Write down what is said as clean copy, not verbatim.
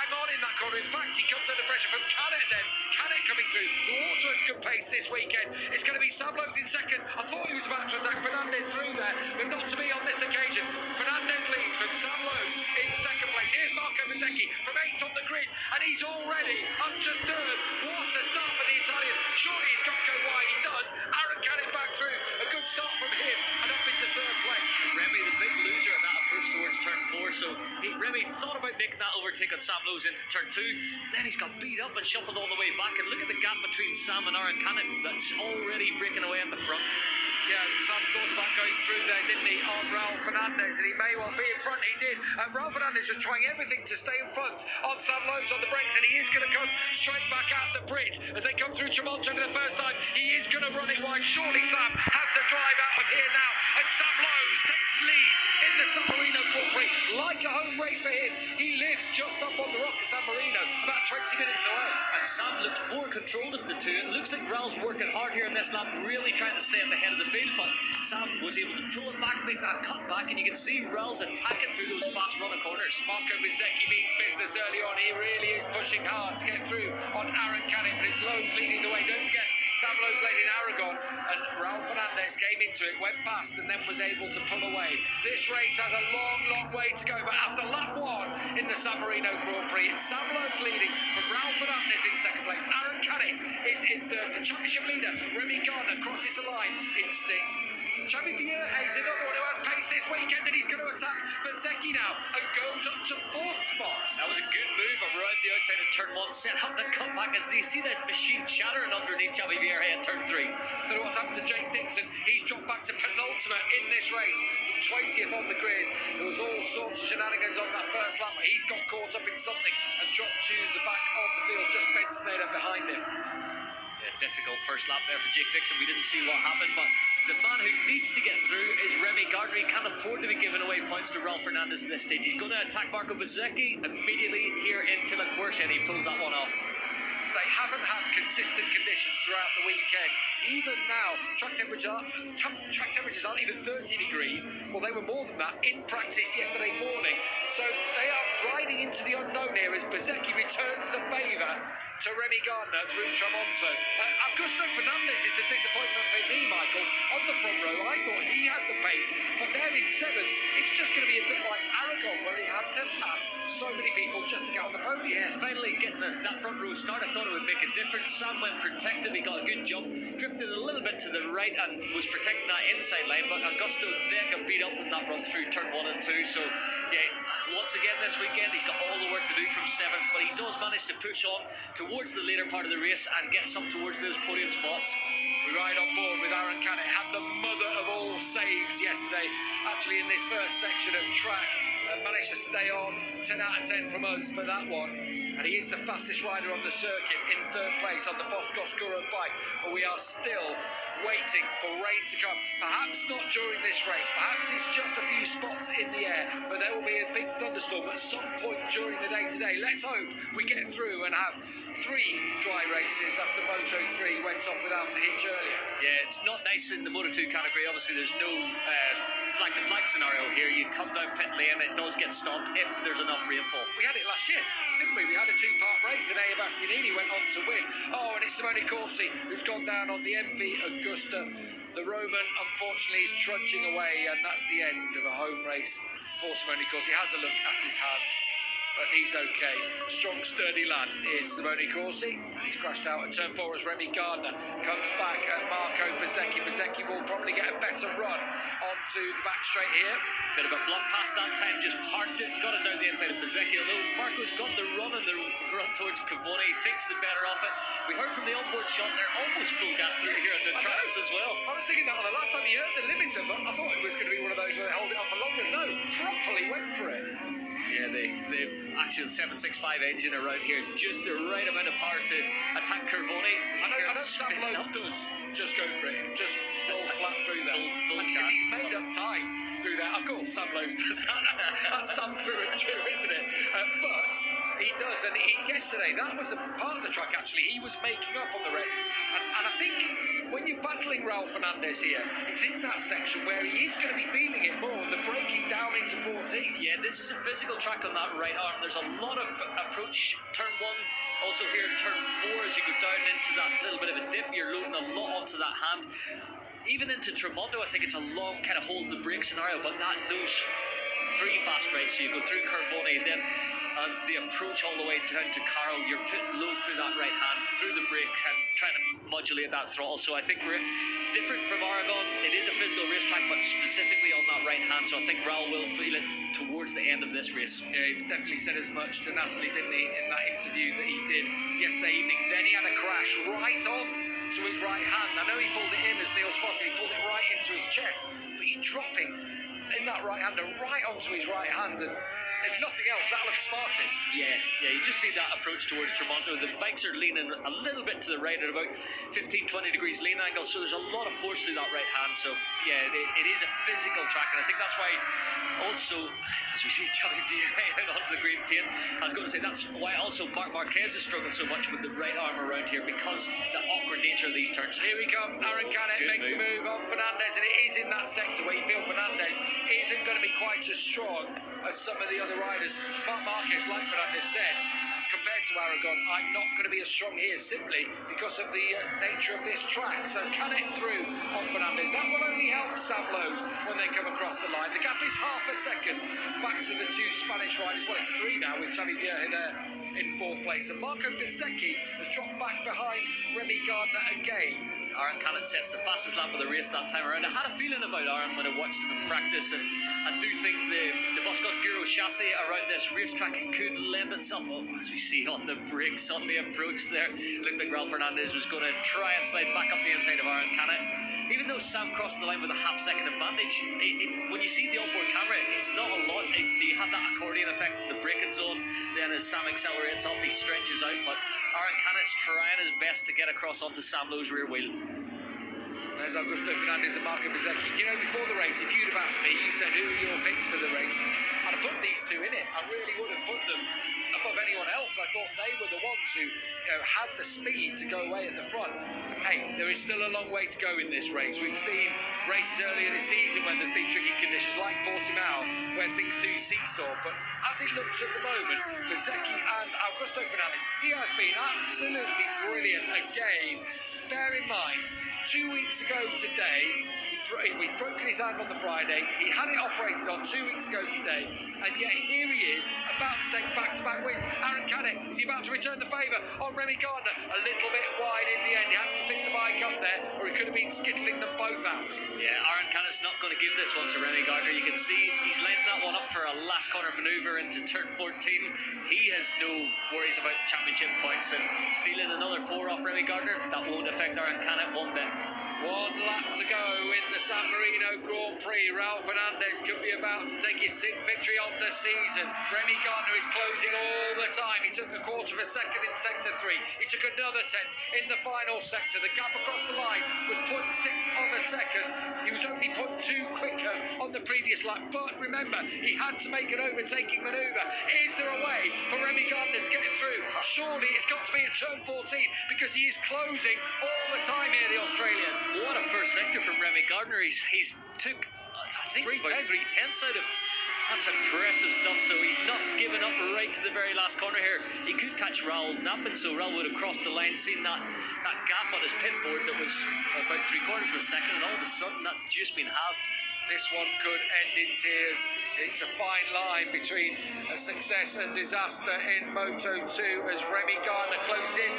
hang on in that corner. In fact, he comes under pressure from Canet then. Canet coming through, who also has good pace this weekend. It's going to be Sam Lowe's in second. I thought he was about to attack Fernandez through there, but not to be on this occasion. Fernandez leads from Sam Lowe's in second place. Here's Marco Bezzecchi from 8th on the grid, and he's already up to 3rd. What a start for the Italian. Surely he's got to go wide. He does. Aaron Canet back through. A good start from him, and up into 3rd place. Remy, the big loser in that approach towards turn 4. So Remy thought about making that overtake on Sam Lowe's into turn 2. Then he's got beat up and shuffled all the way back. And look at the gap between Sam and Aaron Canet. That's already breaking away in the front. Yeah, Sam thought about going through there, didn't he, on Raul Fernandez, and he may well be in front. He did. And Raul Fernandez was trying everything to stay in front of Sam Lowe's on the brakes, and he is going to come straight back out the bridge as they come through Tremonto for the first time. He is going to run it wide. Surely Sam has the drive out of here now, and Sam Lowe's takes lead in the San Marino Grand Prix. Like a home race for him. He lives just up on the rock of San Marino, about 20 minutes away. And Sam looks more controlled of the two. It looks like Raul's working hard here in this lap, really trying to stay at the head of the field, but Sam was able to pull it back, make that cut back, and you can see Raul's attacking through those fast running corners. Marco Bezzecchi means business early on. He really is pushing hard to get through on Aaron Canet, but it's Lowe's leading the way. Don't forget, Sam Lowe's led in Aragon, and Raul Fernandez came into it, went past, and then was able to pull away. This race has a long, long way to go, but after lap 1 in the San Marino Grand Prix, it's Sam Lowe's leading from Raul Fernandez in second place. Aaron Canet is in third. The championship leader, Remy Gardner, crosses the line in 6th. Xavi Vierge is another one who has pace this weekend, and he's going to attack Bezzecchi now and goes up to 4th spot. That was a good move around the outside of turn 1, set up the cutback as you see that machine shattering underneath Xavi Vierge at turn 3. But what's happened to Jake Dixon? He's dropped back to penultimate in this race, 20th on the grid. There was all sorts of shenanigans on that first lap, but he's got caught up in something and dropped to the back of the field, just Ben Sneijder behind him. Difficult first lap there for Jake Dixon. We didn't see what happened, but the man who needs to get through is Remy Gardner. He can't afford to be giving away points to Raul Fernandez at this stage. He's going to attack Marco Bezzecchi immediately here into La Quercia, and he pulls that one off. They haven't had consistent conditions throughout the weekend. Even now, track temperatures aren't even 30 degrees. Well, they were more than that in practice yesterday morning. So they are riding into the unknown here as Bezzecchi returns the favour to Remy Gardner through Tremonto. Augusto Fernandez is the disappointment for me, Michael. On the front row, I thought he had the pace, but there in 7th, it's just going to be a bit like Aragon, where he had to pass so many people just to get on the podium. Yeah, finally getting that front row start. I thought it would make a difference. Sam went protective. He got a good jump, drifted a little bit to the right and was protecting that inside line, but Augusto then got beat up in that run through turn 1 and 2. So yeah, once again this weekend he's got all the work to do from 7th, but he does manage to push on towards the later part of the race and get some towards those podium spots. We ride on board with Aaron Canet, had the mother of all saves yesterday, actually in this first section of track, and managed to stay on 10 out of 10 from us for that one. And he is the fastest rider on the circuit in 3rd place on the Bosco bike, but we are still waiting for rain to come. Perhaps not during this race, perhaps it's just a few spots in the air, but there will be a big thunderstorm at some point during the day today. Let's hope we get through and have 3 dry races after Moto3 went off without a hitch earlier. Yeah, it's not nice in the Moto2 category. Obviously there's no flag-to-flag scenario here. You come down pit lane, it does get stopped if there's enough rainfall. We had it last year, didn't we? We had a 2-part race and Ea Bastianini went on to win. Oh, and it's Simone Corsi who's gone down on the MV Augusta. The Roman, unfortunately, is trudging away, and that's the end of a home race for Simone Corsi. He has a look at his hand, but he's okay. A strong, sturdy lad is Simone Corsi. He's crashed out at turn 4 as Remy Gardner comes back at Marco Bezzecchi. Bezzecchi will probably get a better run onto the back straight here. Bit of a block pass that time, just parked it, got it down the inside of Bezzecchi. Although Marco's got the run and the run towards Cavoni, thinks the better of it. We heard from the onboard shot, they're almost full gas through here at the tracks as well. I was thinking that on the last time you heard the limiter, but I thought it was going to be one of those where they hold it on for longer. No, properly went for it. Yeah, the actual 765 engine around here, just the right amount of power to attack Cavoni. I know Sam Lowe's does just go for it, just roll flat through there. Because he's made up time through that. Of course, Sam Lowe's does that. That's Sam through and through, isn't it? But he does. And yesterday, that was the part of the track, actually. He was making up on the rest. And I think when you're battling Raul Fernandez here, it's in that section where he is going to be feeling it more. The breaking down into 14. Yeah, this is a physical track on that right arm. There's a lot of approach. Turn 1. Also here, turn 4, as you go down into that little bit of a dip, you're loading a lot onto that hand. Even into Tramonto, I think it's a long kind of hold the brake scenario, but those 3 fast rights, so you go through Curve 1, then the approach all the way down to Carroll, you're putting low through that right hand, through the brake, and trying to modulate that throttle. So I think we're different from Aragon. It is a physical racetrack, but specifically on that right hand. So I think Raul will feel it towards the end of this race. Yeah, he definitely said as much to Natalie, didn't he, in that interview that he did yesterday evening. Then he had a crash right on to his right hand. I know he pulled it in, as Neil spotted. He pulled it right into his chest, but you're dropping in that right hander right onto his right hand, and if nothing else, that'll have sparked it. Yeah, you just see that approach towards Tramonto. The bikes are leaning a little bit to the right at about 15-20 degrees lean angle, so there's a lot of force through that right hand. So yeah, it is a physical track, and I think that's why also, as we see Johnny Deere onto the green paint, I was going to say that's why also Marc Marquez has struggled so much with the right arm around here, because the awkward nature of these turns. Here we come. Aaron Canet makes the move on Fernandez, and it is in that sector where you feel Fernandez isn't going to be quite as strong as some of the other riders. Marc Marquez, like Fernandez said, compared to Aragon, I'm not going to be as strong here simply because of the nature of this track. So Canet through on Fernandez. That will only help Sam Lowe's when they come across the line. The gap is half a second back to the 2 Spanish riders. Well, it's 3 now with Xavi Vierge there in 4th place. And Marco Bezzecchi has dropped back behind Remy Gardner again. Aaron Canet sets the fastest lap of the race that time around. I had a feeling about Aaron when I watched him in practice, and I do think the Boscos Giro chassis around this racetrack could lend itself, as we see on the brakes on the approach there. It looked like Raul Fernandez was going to try and slide back up the inside of Aaron Canet. Even though Sam crossed the line with a half-second advantage, when you see the onboard camera, it's not a lot. You have that accordion effect in the braking zone. Then as Sam accelerates up, he stretches out. But Aaron Canet's trying his best to get across onto Sam Lowe's rear wheel. There's Augusto Fernandez and Marco Bezzecchi. You know, before the race, if you'd have asked me, you said, who are your picks for the race? I'd have put these 2 in it. I really would have put them above anyone else. I thought they were the ones who, had the speed to go away at the front. Hey, there is still a long way to go in this race. We've seen races earlier this season when there's been tricky conditions, like Portimao, where things do seesaw. But as it looks at the moment, Bezzecchi and Augusto Fernandez, he has been absolutely brilliant again. Bear in mind, 2 weeks ago today, we'd broken his hand on the Friday. He had it operated on 2 weeks ago today, and yet here he is, about to take back-to-back wins. Aaron Canet, is he about to return the favour on Remy Gardner? A little bit wide in the end. He had to pick the bike up there, or he could have been skittling them both out. Yeah, Aaron Canet's not going to give this one to Remy Gardner. You can see he's lining that one up for a last corner manoeuvre into turn 14. He has no worries about championship points, and stealing another 4 off Remy Gardner, that won't affect Aaron Canet one bit. 1 lap to go in the San Marino Grand Prix. Raul Fernandez could be about to take his 6th victory of the season. Remy Gardner is closing all the time. He took a quarter of a second in sector 3. He took another 10th in the final sector. The gap across the line was 0.6 of a second. He was only 0.2 quicker on the previous lap. But remember, he had to make an overtaking manoeuvre. Is there a way for Remy Gardner to get it through? Surely it's got to be at turn 14, because he is closing all the time here, the Australian. What a first sector from Remy Gardner. He's took, I think, about 3/10 out of. That's impressive stuff. So he's not giving up right to the very last corner here. He could catch Raul napping, so Raul would have crossed the line, seen that gap on his pit board that was about 3/4 of a second, and all of a sudden that's just been halved. This one could end in tears. It's a fine line between a success and disaster in Moto2 as Remy Gardner closes in.